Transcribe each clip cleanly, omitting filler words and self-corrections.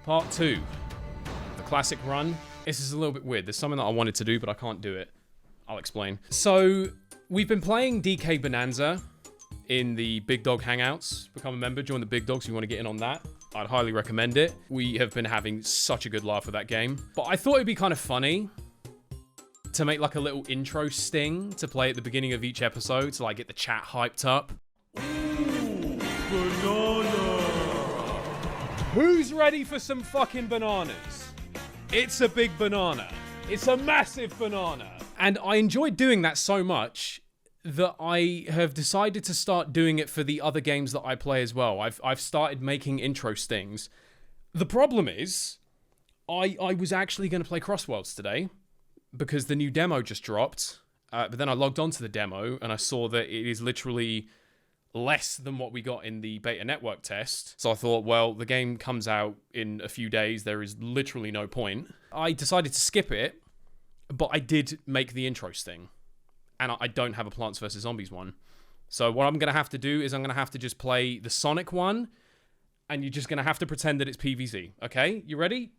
Part 2. The classic run. This is a little bit weird. There's something that I wanted to do, but I can't do it. I'll explain. So, we've been playing DK Bonanza in the Big Dog Hangouts. Become a member, join the Big Dogs if you want to get in on that. I'd highly recommend it. We have been having such a good laugh with that game. But I thought it'd be kind of funny to make like a little intro sting to play at the beginning of each episode to like get the chat hyped up. Ooh, banana. Who's ready for some fucking bananas? It's a big banana. It's a massive banana. And I enjoyed doing that so much that I have decided to start doing it for the other games that I play as well. I've started making intro stings. The problem is, I was actually going to play Crossworlds today because the new demo just dropped. But then I logged onto the demo and I saw that it is literally less than what we got in the beta network test. So I thought, well, the game comes out in a few days. There is literally no point. I decided to skip it, but I did make the intro sting. And I don't have a Plants vs. Zombies one. So what I'm going to have to do is I'm going to have to just play the Sonic one, and you're just going to have to pretend that it's PvZ. Okay? You ready?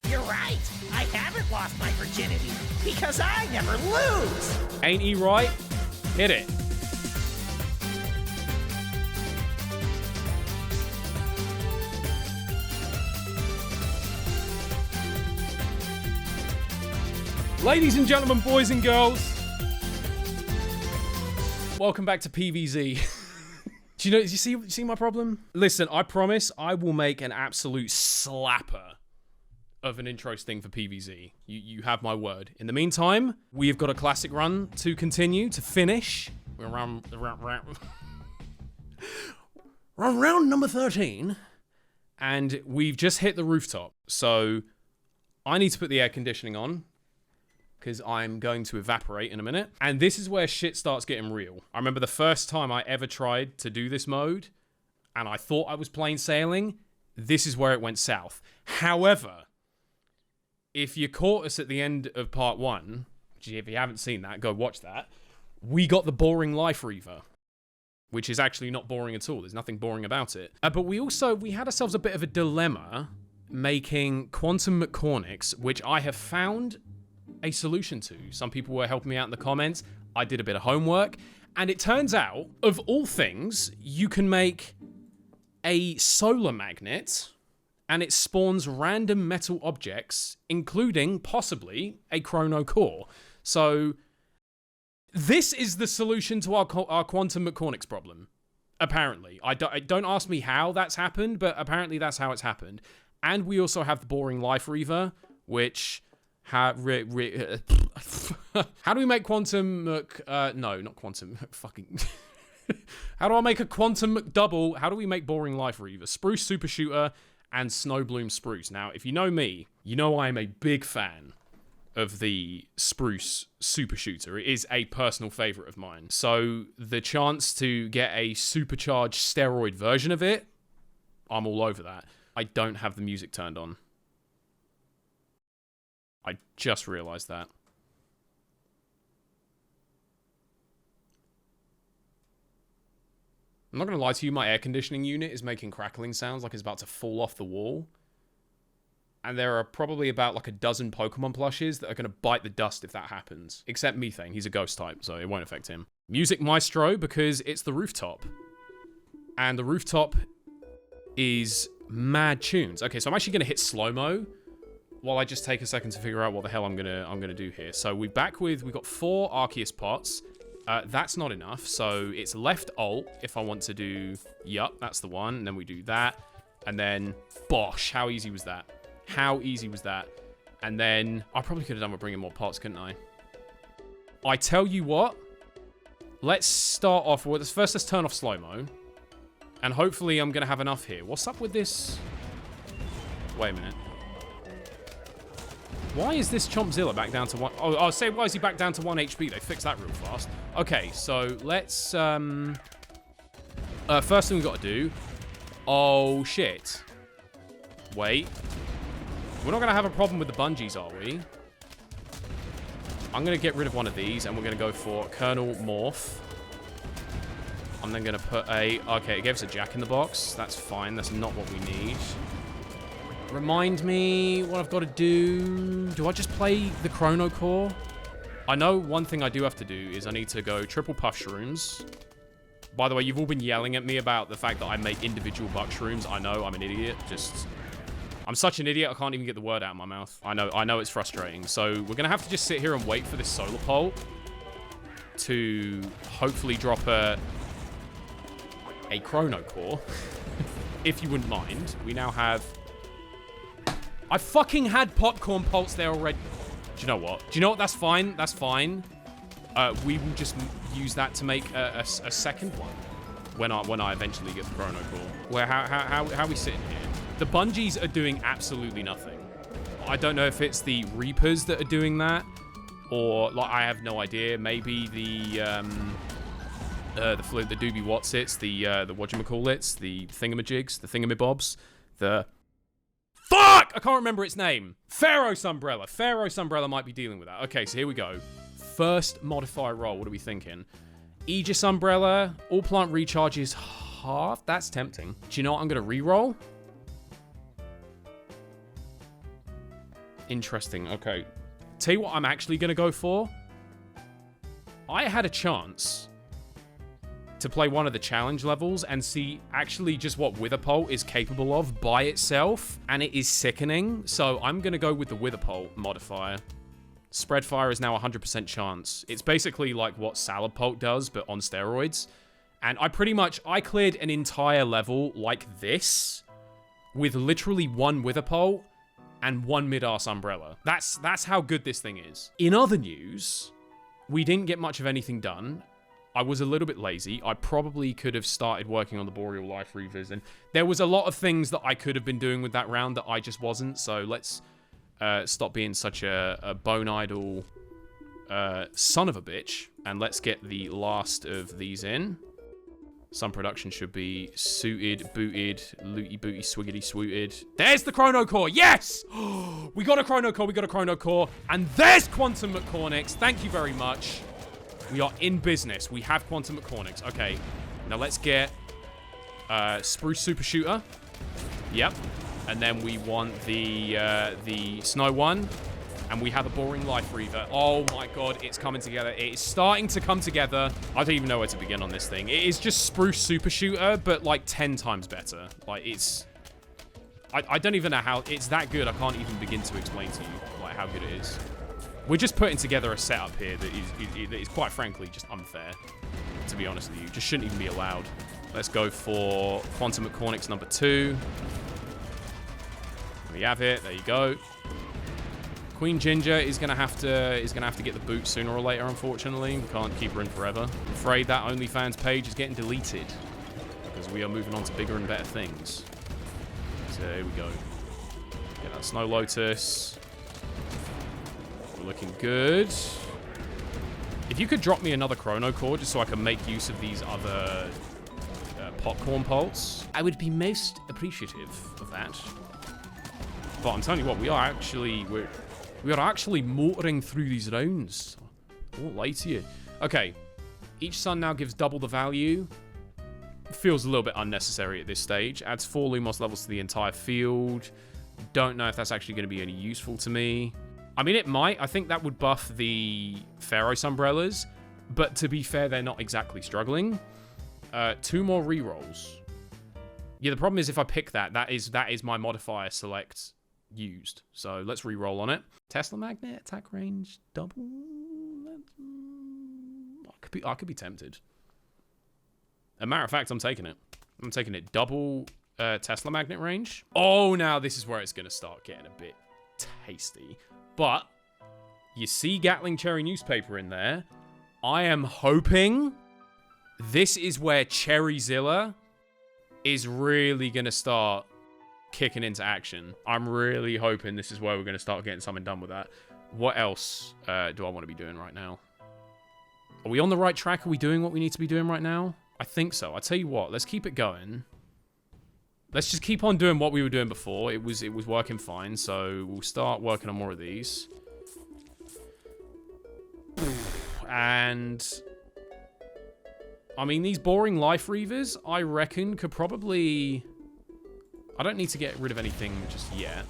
You're right. I haven't lost my virginity because I never lose. Ain't he right? Hit it. Ladies and gentlemen, boys and girls, welcome back to PvZ. Do you see my problem? Listen, I promise I will make an absolute slapper of an intro sting for PvZ. You have my word. In the meantime, we've got a classic run to continue, to finish. We're around round number 13, and we've just hit the rooftop. So I need to put the air conditioning on, because I'm going to evaporate in a minute. And this is where shit starts getting real. I remember the first time I ever tried to do this mode, and I thought I was plain sailing. This is where it went south. However, if you caught us at the end of part 1, which if you haven't seen that, go watch that, we got the boring life reaver, which is actually not boring at all. There's nothing boring about it. But we had ourselves a bit of a dilemma making quantum mechanics, which I have found a solution to. Some people were helping me out in the comments. I did a bit of homework, and it turns out, of all things, you can make a solar magnet, and it spawns random metal objects, including, possibly, a chrono core. So, this is the solution to our quantum mechanics problem. Apparently. Don't ask me how that's happened, but apparently that's how it's happened. And we also have the boring life reaver, which how do we make quantum no, not quantum, fucking how do I make a quantum double? How do we make boring life reaver? Spruce super shooter and snow bloom spruce. Now, if you know me, you know I am a big fan of the spruce super shooter. It is a personal favorite of mine. So the chance to get a supercharged steroid version of it, I'm all over that. I don't have the music turned on. I just realized that. I'm not going to lie to you, my air conditioning unit is making crackling sounds like it's about to fall off the wall. And there are probably about like a dozen Pokemon plushes that are going to bite the dust if that happens. Except Methane, he's a ghost type, so it won't affect him. Music Maestro, because it's the rooftop. And the rooftop is mad tunes. Okay, so I'm actually going to hit slow-mo while I just take a second to figure out what the hell I'm gonna do here. So we've got 4 Arceus pots. That's not enough, so it's left alt if I want to do, yup, that's the one, and then we do that, and then, bosh, how easy was that? How easy was that? And then, I probably could have done with bringing more pots, couldn't I? I tell you what, let's start off with, first let's turn off slow-mo, and hopefully I'm gonna have enough here. What's up with this? Wait a minute. Why is this Chompzilla back down to 1? Oh, I'll say, why is he back down to 1 HP? They fixed that real fast. Okay, so let's, first thing we've got to do. Oh, shit. Wait. We're not going to have a problem with the bungees, are we? I'm going to get rid of one of these, and we're going to go for Colonel Morph. I'm then going to put a... Okay, it gave us a Jack in the Box. That's fine. That's not what we need. Remind me what I've got to do. Do I just play the Chrono Core? I know one thing I do have to do is I need to go triple puff shrooms. By the way, you've all been yelling at me about the fact that I make individual buck shrooms. I know, I'm an idiot. I'm such an idiot, I can't even get the word out of my mouth. I know it's frustrating. So we're gonna have to just sit here and wait for this solar pole to hopefully drop a Chrono Core. If you wouldn't mind. We now have... I fucking had popcorn pulse there already. Do you know what? Do you know what? That's fine. That's fine. We will just use that to make a second one when I eventually get the Chrono Core. Where how are we sitting here? The Bungees are doing absolutely nothing. I don't know if it's the Reapers that are doing that, or like I have no idea. Maybe the doobie whatsits, the whatchamacallits, the thingamajigs, the thingamabobs, the... Fuck! I can't remember its name. Pharaoh's Umbrella. Pharaoh's Umbrella might be dealing with that. Okay, so here we go. First modifier roll. What are we thinking? Aegis Umbrella. All plant recharges half. That's tempting. Do you know what I'm going to re-roll? Interesting. Okay. Tell you what I'm actually going to go for. I had a chance to play one of the challenge levels and see actually just what Witherpole is capable of by itself, and it is sickening. So I'm going to go with the Witherpole modifier. Spread fire is now 100% chance. It's basically like what Salad Pulp does, but on steroids. And I cleared an entire level like this with literally one Witherpole and one mid-arse umbrella. That's how good this thing is. In other news, we didn't get much of anything done. I was a little bit lazy. I probably could have started working on the Boreal Life Reavers, and there was a lot of things that I could have been doing with that round that I just wasn't, so let's stop being such a bone idle son of a bitch, and let's get the last of these in. Some production should be suited, booted, looty booty, swiggity swooted. There's the Chrono Core, yes! We got a Chrono Core, and there's Quantum Mechanics. Thank you very much. We are in business. We have Quantum Mechanics. Okay, now let's get Spruce Super Shooter. Yep. And then we want the Snow one. And we have a Boring Life Reaver. Oh my god, it's coming together. It is starting to come together. I don't even know where to begin on this thing. It is just Spruce Super Shooter, but like 10 times better. Like, it's... I don't even know how... It's that good, I can't even begin to explain to you like how good it is. We're just putting together a setup here that is quite frankly just unfair, to be honest with you. Just shouldn't even be allowed. Let's go for Quantum Mechanics number 2. There we have it. There you go. Queen Ginger is gonna have to get the boot sooner or later, unfortunately. We can't keep her in forever. I'm afraid that OnlyFans page is getting deleted because we are moving on to bigger and better things. So here we go. Get that Snow Lotus. We're looking good. If you could drop me another Chrono Core just so I can make use of these other popcorn pults, I would be most appreciative of that. But I'm telling you what, we are actually motoring through these rounds. I won't lie to you. Okay, each sun now gives double the value. Feels a little bit unnecessary at this stage. Adds 4 Lumos levels to the entire field. Don't know if that's actually going to be any useful to me. I mean, it might. I think that would buff the Pharaoh's Umbrellas. But to be fair, they're not exactly struggling. 2 more rerolls. Yeah, the problem is if I pick that is my modifier select used. So let's re-roll on it. Tesla Magnet, attack range, double. I could be tempted. As a matter of fact, I'm taking it. I'm taking it. Double Tesla Magnet range. Oh, now this is where it's going to start getting a bit tasty. But you see Gatling Cherry Newspaper in there. I am hoping this is where Cherryzilla is really going to start kicking into action. I'm really hoping this is where we're going to start getting something done with that. What else do I want to be doing right now? Are we on the right track? Are we doing what we need to be doing right now? I think so. I'll tell you what. Let's keep it going. Let's just keep on doing what we were doing before. It was working fine. So we'll start working on more of these. And I mean, these Boring Life Reavers, I reckon, could probably... I don't need to get rid of anything just yet.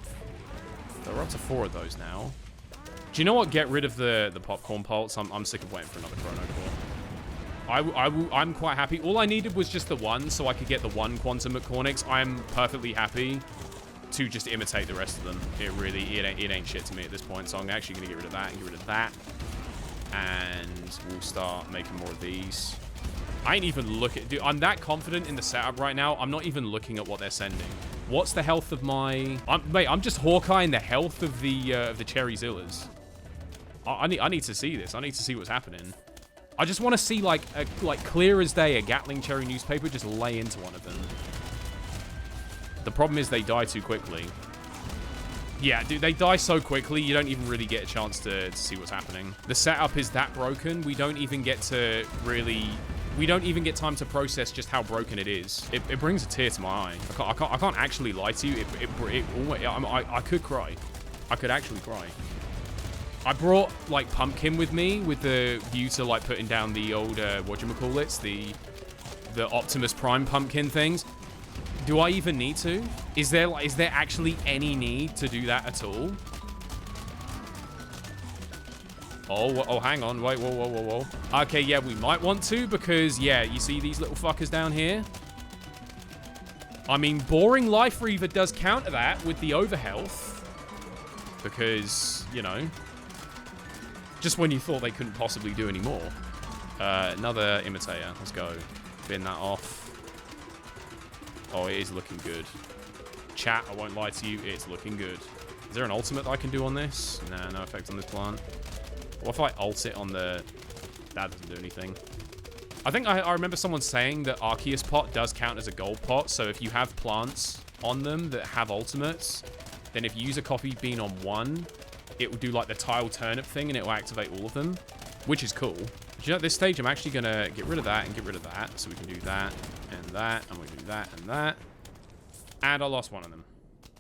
But we're up to 4 of those now. Do you know what? Get rid of the popcorn pulse. I'm sick of waiting for another chrono core. I'm quite happy. All I needed was just the one, so I could get the one quantum mechanics. I'm perfectly happy to just imitate the rest of them. It ain't shit to me at this point. So I'm actually gonna get rid of that and get rid of that, and we'll start making more of these. I ain't even looking. Dude, I'm that confident in the setup right now. I'm not even looking at what they're sending. What's the health of my? Mate, I'm just Hawkeyeing the health of the Cherry Zillas. I need to see this. I need to see what's happening. I just want to see like clear as day a Gatling Cherry newspaper just lay into one of them. The problem is they die too quickly. Yeah, dude, they die so quickly you don't even really get a chance to see what's happening. The setup is that broken. We don't even get to really. We don't even get time to process just how broken it is. It brings a tear to my eye. I can't actually lie to you. I could cry. I could actually cry. I brought like Pumpkin with me with the view to like putting down the old whatchamacallits, the Optimus Prime pumpkin things. Do I even need to? Is there actually any need to do that at all? Oh, hang on. Wait, whoa. Okay, yeah, we might want to because, yeah, you see these little fuckers down here? I mean, Boring Life Reaver does counter that with the overhealth. Because, you know, just when you thought they couldn't possibly do any more. Another imitator. Let's go. Bin that off. Oh, it is looking good. Chat, I won't lie to you, it's looking good. Is there an ultimate that I can do on this? Nah, no effect on this plant. What if I ult it on the... That doesn't do anything. I think I remember someone saying that Arceus pot does count as a gold pot, so if you have plants on them that have ultimates, then if you use a coffee bean on one, it will do like the tile turnip thing and it will activate all of them, which is cool. But you know, at this stage, I'm actually going to get rid of that and get rid of that, so we can do that and that, and we can do that and that. And I lost one of them.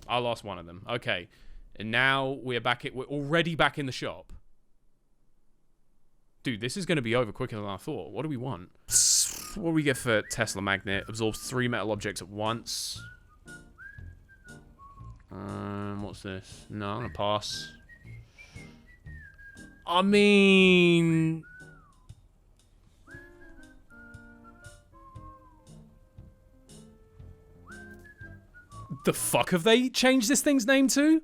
I lost one of them. Okay. And now we're already back in the shop. Dude, this is going to be over quicker than I thought. What do we want? What do we get for Tesla Magnet? Absorbs 3 metal objects at once. What's this? No, I'm going to pass. I mean... The fuck have they changed this thing's name to?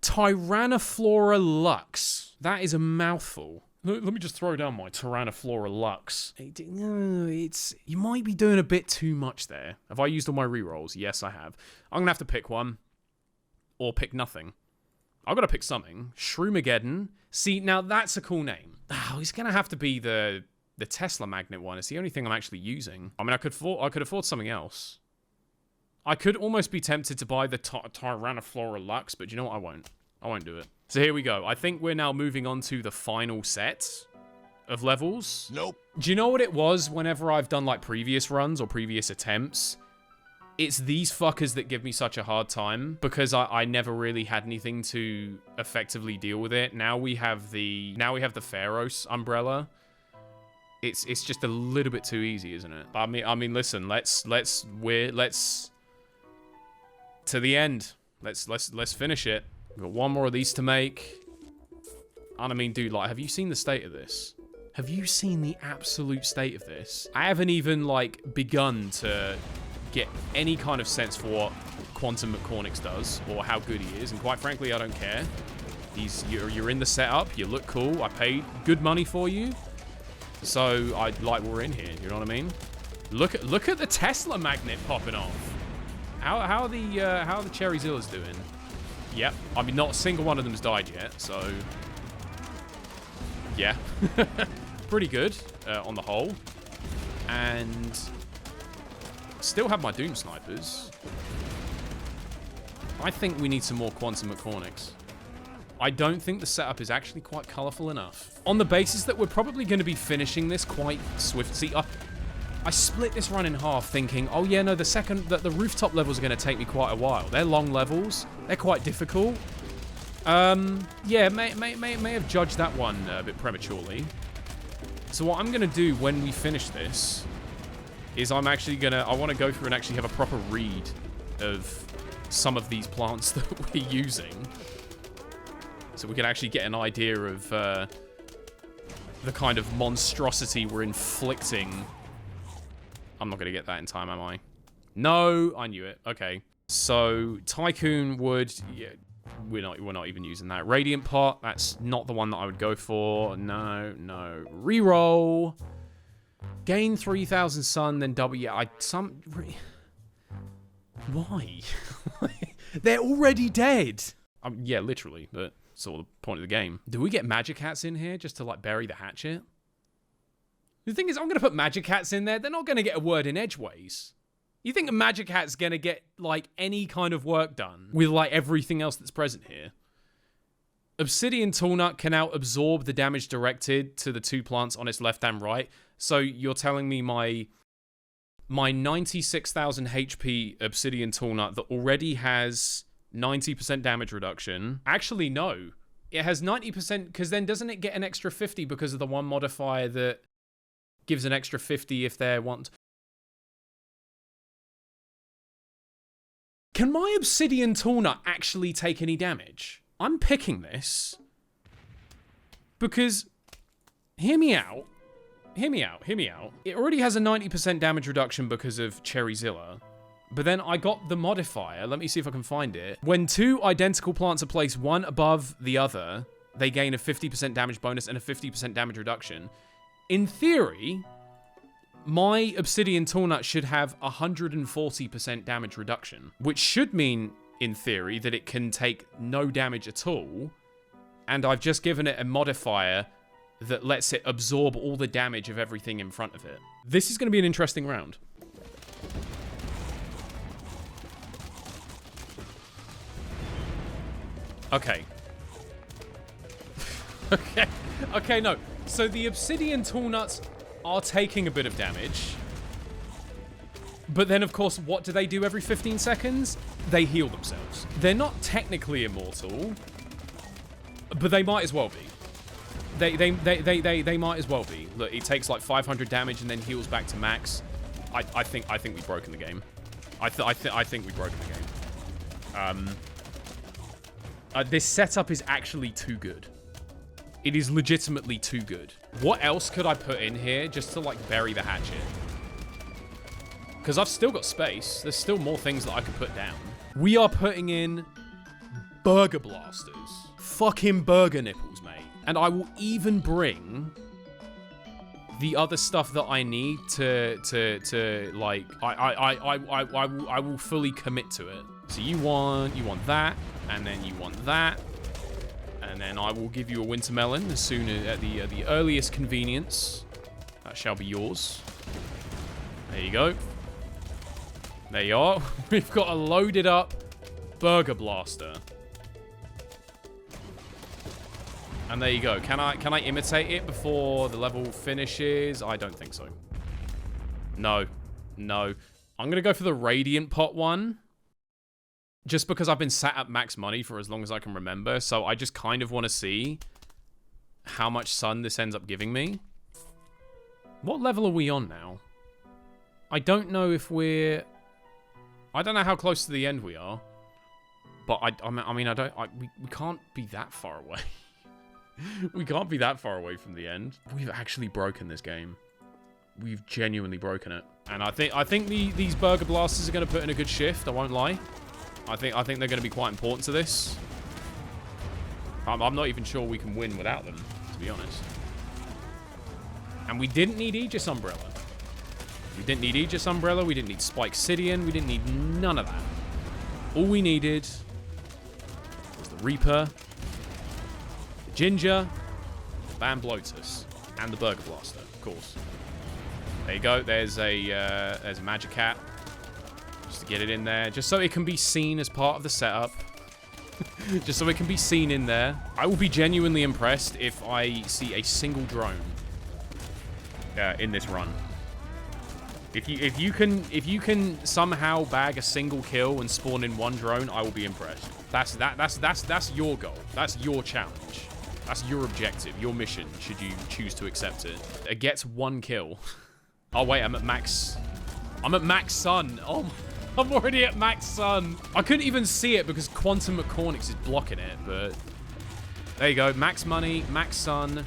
Tyrannoflora Lux. That is a mouthful. Let me just throw down my Tyrannoflora Lux. You might be doing a bit too much there. Have I used all my rerolls? Yes, I have. I'm gonna have to pick one. Or pick nothing. I've got to pick something. Shroomageddon. See, now that's a cool name. Oh, it's gonna have to be the Tesla Magnet one. It's the only thing I'm actually using. I mean, I could afford something else. I could almost be tempted to buy the Tyrannoflora Lux, but you know what? I won't. I won't do it. So here we go. I think we're now moving on to the final set of levels. Nope. Do you know what it was whenever I've done like previous runs or previous attempts? It's these fuckers that give me such a hard time because I never really had anything to effectively deal with it. Now we have the Pharaoh's umbrella. It's just a little bit too easy, isn't it? I mean, listen, let's to the end. Let's finish it. We've got one more of these to make. And I mean, dude, like, have you seen the state of this? Have you seen the absolute state of this? I haven't even, like, begun to get any kind of sense for what Quantum McCormick's does or how good he is. And quite frankly, I don't care. You're in the setup. You look cool. I paid good money for you. So, I like we're in here. You know what I mean? Look at the Tesla Magnet popping off. How are the Cherry Zillas doing? Yep. I mean, not a single one of them's died yet, so... Yeah. Pretty good, on the whole. And... Still have my Doom Snipers. I think we need some more Quantum McCormick's. I don't think the setup is actually quite colourful enough. On the basis that we're probably going to be finishing this quite swift. See, I split this run in half thinking, oh yeah, no, the rooftop levels are going to take me quite a while. They're long levels. They're quite difficult. Yeah, may have judged that one a bit prematurely. So what I'm going to do when we finish this is I want to go through and actually have a proper read of some of these plants that we're using, so we can actually get an idea of the kind of monstrosity we're inflicting. I'm not going to get that in time, am I? No, I knew it. Okay. So, Tycoon would... Yeah, we're not even using that. Radiant Pot, that's not the one that I would go for. No. Reroll. Gain 3,000 sun, then double... Yeah, Why? They're already dead. Yeah, literally, but it's all the point of the game. Do we get magic hats in here just to, like, bury the hatchet? The thing is, I'm going to put magic hats in there. They're not going to get a word in edgeways. You think a magic hat's going to get, like, any kind of work done with, like, everything else that's present here? Obsidian Toolnut can now absorb the damage directed to the 2 plants on its left and right. So you're telling me my 96,000 HP Obsidian Toolnut that already has 90% damage reduction. Actually, no. It has 90%, because then doesn't it get an extra 50 because of the one modifier that gives an extra 50 if they want... Can my Obsidian Toolnut actually take any damage? I'm picking this because, hear me out. It already has a 90% damage reduction because of Cherryzilla. But then I got the modifier. Let me see if I can find it. When 2 identical plants are placed one above the other, they gain a 50% damage bonus and a 50% damage reduction. In theory, my Obsidian Toolnut should have 140% damage reduction, which should mean, in theory, that it can take no damage at all. And I've just given it a modifier that lets it absorb all the damage of everything in front of it. This is going to be an interesting round. Okay. Okay, no. So the Obsidian Toolnuts are taking a bit of damage. But then, of course, what do they do every 15 seconds? They heal themselves. They're not technically immortal, but they might as well be. They might as well be. Look, it takes like 500 damage and then heals back to max. I think we've broken the game. I think we've broken the game. This setup is actually too good. It is legitimately too good. What else could I put in here just to, like, bury the hatchet? Because I've still got space. There's still more things that I could put down. We are putting in burger blasters. Fucking burger nipples, mate. And I will even bring the other stuff that I need to like, I will fully commit to it. So you want that, and then you want that. And then I will give you a winter melon as soon as at the earliest convenience. That shall be yours. There you go. There you are. We've got a loaded up burger blaster. And there you go. Can I imitate it before the level finishes? I don't think so. No. I'm gonna go for the Radiant Pot one. Just because I've been sat at max money for as long as I can remember, so I just kind of want to see how much sun this ends up giving me. What level are we on now? I don't know if we're... I don't know how close to the end we are. But we can't be that far away. We can't be that far away from the end. We've actually broken this game. We've genuinely broken it. And I think these burger blasters are going to put in a good shift, I won't lie. I think they're going to be quite important to this. I'm not even sure we can win without them, to be honest. And we didn't need Aegis Umbrella. We didn't need Aegis Umbrella. We didn't need Spike Sidian. We didn't need none of that. All we needed was the Reaper, the Ginger, the Bam Bloatus, and the Burger Blaster, of course. There you go. There's a Magic Hat. Just to get it in there, just so it can be seen as part of the setup. Just so it can be seen in there. I will be genuinely impressed if I see a single drone in this run. If you can somehow bag a single kill and spawn in one drone, I will be impressed. That's your goal. That's your challenge. That's your objective, your mission, should you choose to accept it. It gets 1 kill. Oh wait, I'm at max sun. Oh my. I'm already at max sun. I couldn't even see it because Quantum Mechanics is blocking it, but there you go. Max money, max sun.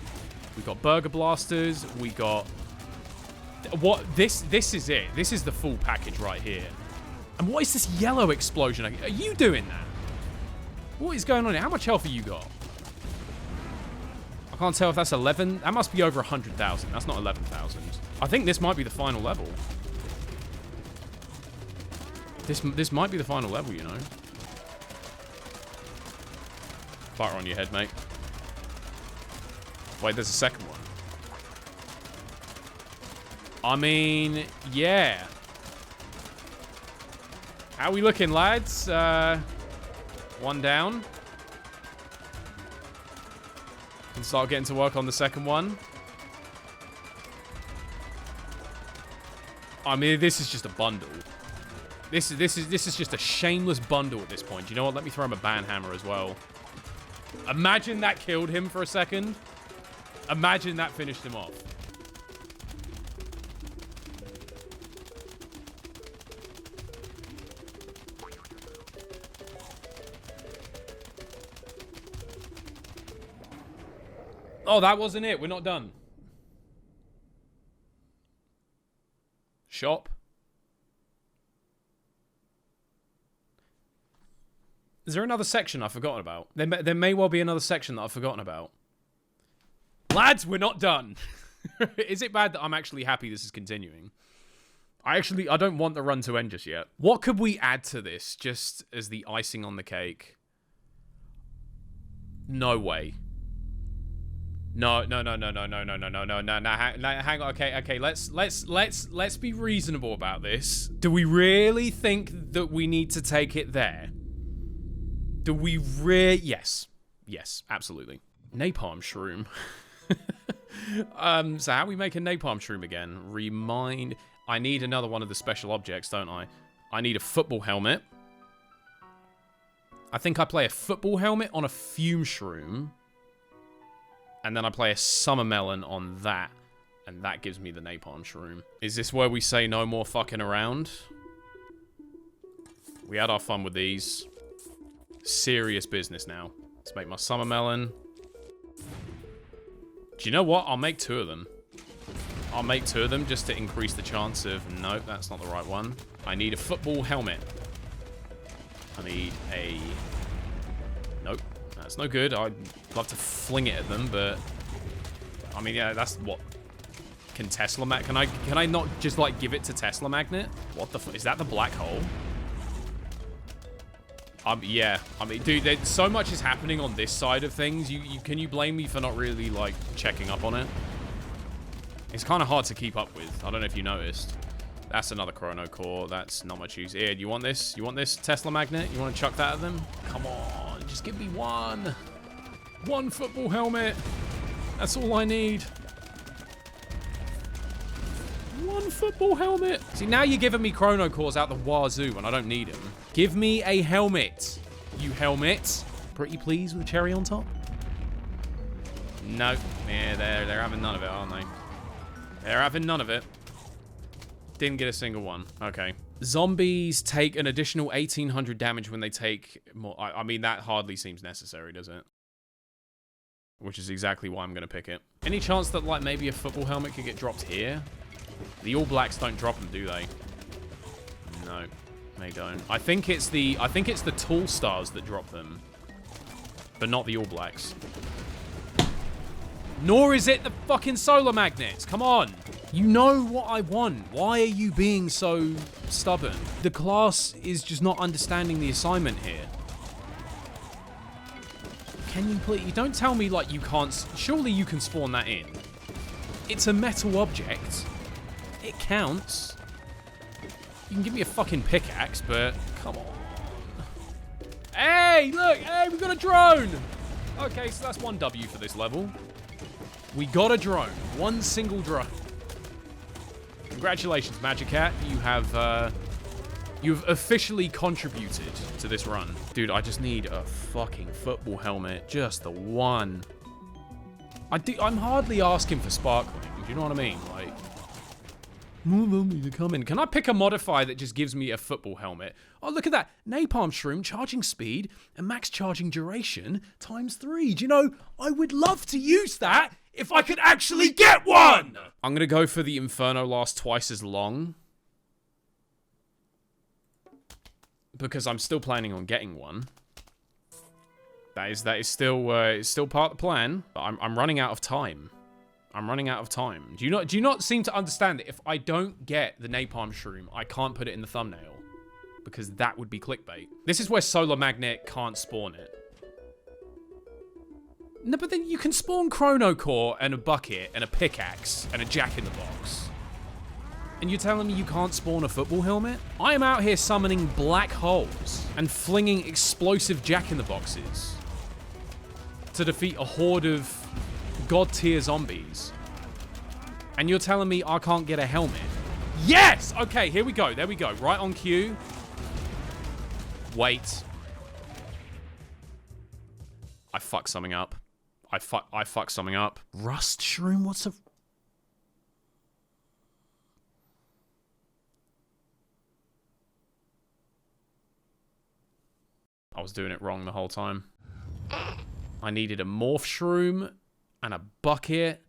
We got burger blasters. We got what? This is it. This is the full package right here. And what is this yellow explosion? Are you doing that? What is going on here? How much health have you got? I can't tell if that's 11. That must be over 100,000. That's not 11,000. I think this might be the final level. This might be the final level, you know. Fire on your head, mate. Wait, there's a second one. I mean, yeah. How we looking, lads? One down. Can start getting to work on the second one. I mean, this is just a bundle. This is just a shameless bundle at this point. You know what? Let me throw him a banhammer as well. Imagine that killed him for a second. Imagine that finished him off. Oh, that wasn't it. We're not done. Shop. Is there another section I've forgotten about? There may well be another section that I've forgotten about. Lads, we're not done. Is it bad that I'm actually happy this is continuing? I don't want the run to end just yet. What could we add to this just as the icing on the cake? No way. No. Hang on. Okay. Let's be reasonable about this. Do we really think that we need to take it there? Do we Yes, absolutely. Napalm shroom. So how we make a napalm shroom again? Remind. I need another one of the special objects, don't I? I need a football helmet. I think I play a football helmet on a fume shroom. And then I play a summer melon on that. And that gives me the napalm shroom. Is this where we say no more fucking around? We had our fun with these. Serious business now. Let's make my summer melon. Do you know what? I'll make 2 of them. I'll make 2 of them just to increase the chance of... Nope, that's not the right one. I need a football helmet. I need a... Nope, that's no good. I'd love to fling it at them, but... I mean, yeah, that's what... Can Tesla... Can I not just, like, give it to Tesla Magnet? What the fuck? Is that the black hole? Yeah. I mean, dude, so much is happening on this side of things. Can you blame me for not really, like, checking up on it? It's kind of hard to keep up with. I don't know if you noticed. That's another chrono core. That's not much use. Here, do you want this? You want this Tesla Magnet? You want to chuck that at them? Come on, just give me one. One football helmet. That's all I need. One football helmet. See, now you're giving me chrono cores out the wazoo and I don't need them. Give me a helmet, you helmet. Pretty please with a cherry on top? No. Yeah, they're having none of it, aren't they? They're having none of it. Didn't get a single one. Okay. Zombies take an additional 1,800 damage when they take more. I mean, that hardly seems necessary, does it? Which is exactly why I'm going to pick it. Any chance that, like, maybe a football helmet could get dropped here? The All Blacks don't drop them, do they? No, they don't. I think it's the Tall Stars that drop them, but not the All Blacks. Nor is it the fucking solar magnets. Come on. You know what I want. Why are you being so stubborn? The class is just not understanding the assignment here. Can you please? You don't tell me, like, you can't. Surely you can spawn that in. It's a metal object. It counts. You can give me a fucking pickaxe, but come on. Hey, look. Hey, we got a drone. Okay, so that's 1 W for this level. We got a drone. 1 single drone. Congratulations, Magic Cat. You've officially contributed to this run. Dude, I just need a fucking football helmet. Just the one. I'm hardly asking for sparkling. Do you know what I mean? Like, More zombies are coming. Can I pick a modifier that just gives me a football helmet? Oh, look at that. Napalm Shroom, charging speed, and max charging duration ×3. Do you know, I would love to use that if I could actually get one! I'm gonna go for the Inferno lasts twice as long. Because I'm still planning on getting one. That is still it's still part of the plan. But I'm running out of time. I'm running out of time. Do you not seem to understand that if I don't get the Napalm Shroom, I can't put it in the thumbnail? Because that would be clickbait. This is where Solar Magnet can't spawn it. No, but then you can spawn Chrono Core and a bucket and a pickaxe and a Jack-in-the-Box. And you're telling me you can't spawn a football helmet? I am out here summoning black holes and flinging explosive Jack-in-the-Boxes to defeat a horde of god-tier zombies. And you're telling me I can't get a helmet? Yes! Okay, here we go. There we go. Right on cue. Wait. I fucked something up. I fucked something up. Rust Shroom? What's a... I was doing it wrong the whole time. I needed a Morph Shroom and a bucket.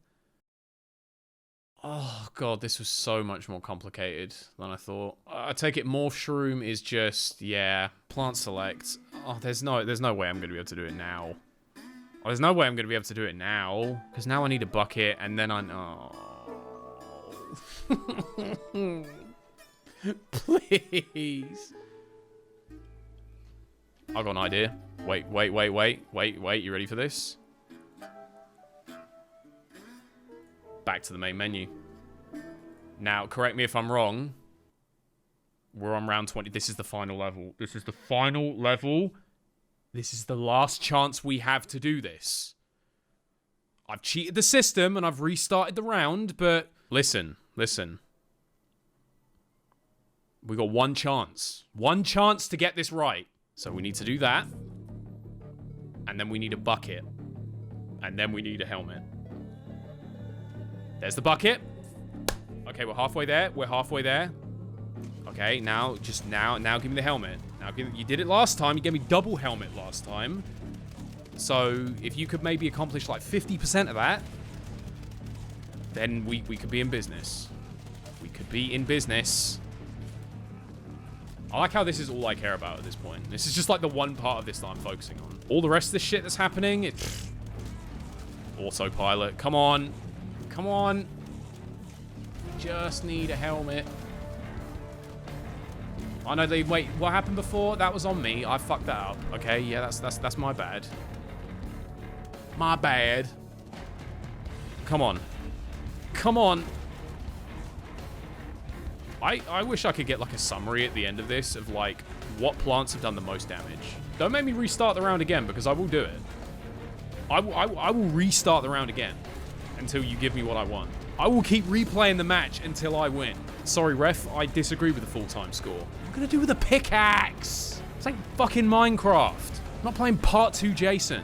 Oh god, this was so much more complicated than I thought. I take it Morph Shroom is just, yeah, plant select. Oh, there's no way I'm gonna be able to do it now. Oh, there's no way I'm gonna be able to do it now. Because now I need a bucket and then I know. Please. I've got an idea. Wait. You ready for this? Back to the main menu. Now, correct me if I'm wrong. We're on round 20. This is the final level. This is the final level. This is the last chance we have to do this. I've cheated the system and I've restarted the round, but listen. We got one chance. One chance to get this right. So we need to do that. And then we need a bucket. And then we need a helmet. There's the bucket. Okay, we're halfway there. We're halfway there. Okay, now, just now give me the helmet. Now, you did it last time. You gave me double helmet last time. So, if you could maybe accomplish like 50% of that, then we could be in business. We could be in business. I like how this is all I care about at this point. This is just like the one part of this that I'm focusing on. All the rest of this shit that's happening, it's... Autopilot. Come on. Come on. Just need a helmet. I know they... Wait, what happened before? That was on me. I fucked that up. Okay, yeah, that's my bad. My bad. Come on. Come on. I wish I could get like a summary at the end of this of like what plants have done the most damage. Don't make me restart the round again because I will do it. I will restart the round again until you give me what I want. I will keep replaying the match until I win. Sorry, ref, I disagree with the full-time score. What am I gonna do with a pickaxe? It's like fucking Minecraft. I'm not playing Part 2 Jason.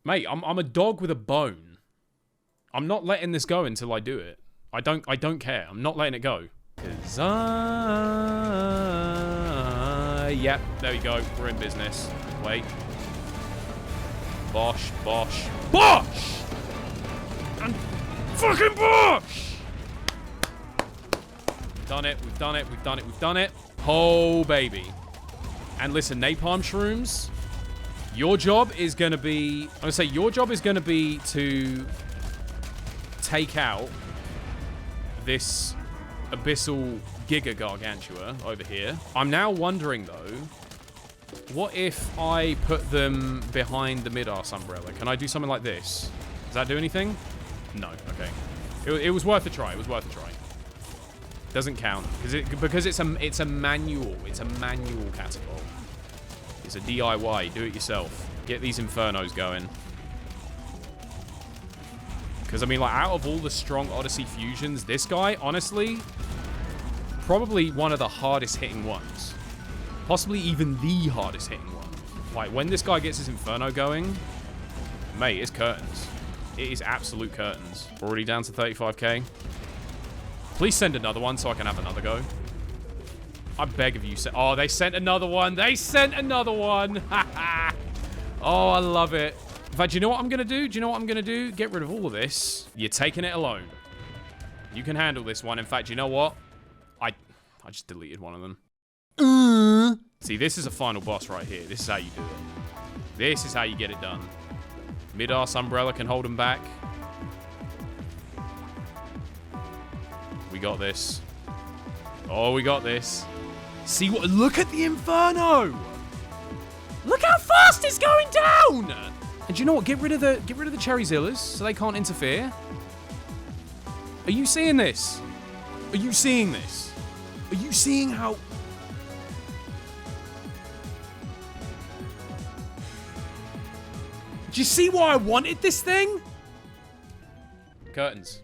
Mate, I'm a dog with a bone. I'm not letting this go until I do it. I don't care. I'm not letting it go. Cause yep, there we go. We're in business. Wait. Bosh, bosh, bosh! And fucking bosh! We've done it, we've done it, we've done it, we've done it. Oh, baby. And listen, Napalm Shrooms, your job is going to be... I'm going to say your job is going to be to take out this abyssal Giga Gargantua over here. I'm now wondering, though, what if I put them behind the mid-arse umbrella? Can I do something like this? Does that do anything? No. Okay. It was worth a try. It was worth a try. Doesn't count because it's a manual. It's a manual catapult. It's a DIY. Do it yourself. Get these infernos going. Because I mean, like, out of all the strong Odyssey fusions, this guy, honestly, probably one of the hardest hitting ones. Possibly even the hardest hitting one. Like, when this guy gets his Inferno going, mate, it's curtains. It is absolute curtains. Already down to 35k. Please send another one so I can have another go. I beg of you. Oh, they sent another one. They sent another one. Oh, I love it. In fact, do you know what I'm going to do? Do you know what I'm going to do? Get rid of all of this. You're taking it alone. You can handle this one. In fact, you know what? I just deleted one of them. See, this is a final boss right here. This is how you do it. This is how you get it done. Mid-arse umbrella can hold him back. We got this. Oh, we got this. See what? Look at the Inferno! Look how fast it's going down! And do you know what? Get rid of the Cherryzillas so they can't interfere. Are you seeing this? Are you seeing this? Are you seeing how? Do you see why I wanted this thing? Curtains.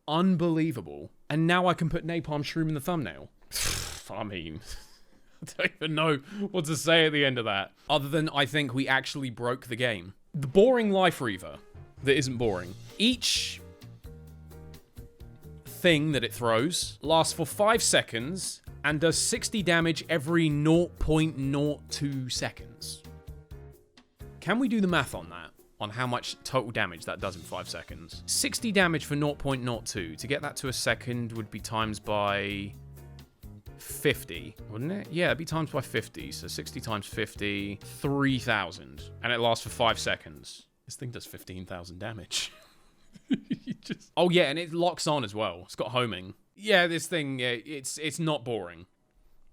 Unbelievable. And now I can put Napalm Shroom in the thumbnail. I mean, I don't even know what to say at the end of that. Other than I think we actually broke the game. The boring Life Reaver that isn't boring. Each thing that it throws lasts for 5 seconds and does 60 damage every 0.02 seconds. Can we do the math on that? On how much total damage that does in 5 seconds? 60 damage for 0.02. To get that to a second would be times by 50, wouldn't it? Yeah, it'd be times by 50. So 60 times 50, 3,000. And it lasts for 5 seconds. This thing does 15,000 damage. Oh yeah, and it locks on as well. It's got homing. Yeah, this thing, yeah, it's not boring.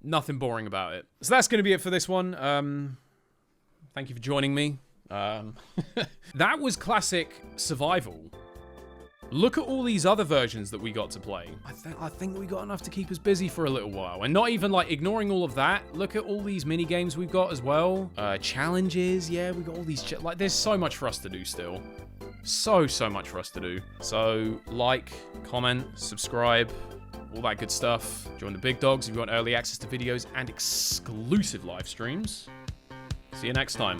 Nothing boring about it. So that's going to be it for this one. Thank you for joining me. That was classic survival. Look at all these other versions that we got to play. I think we got enough to keep us busy for a little while. And not even like ignoring all of that. Look at all these mini games we've got as well. Challenges, yeah, we got all these. Like, there's so much for us to do still. So much for us to do. So like, comment, subscribe, all that good stuff. Join the big dogs if you want early access to videos and exclusive live streams. See you next time.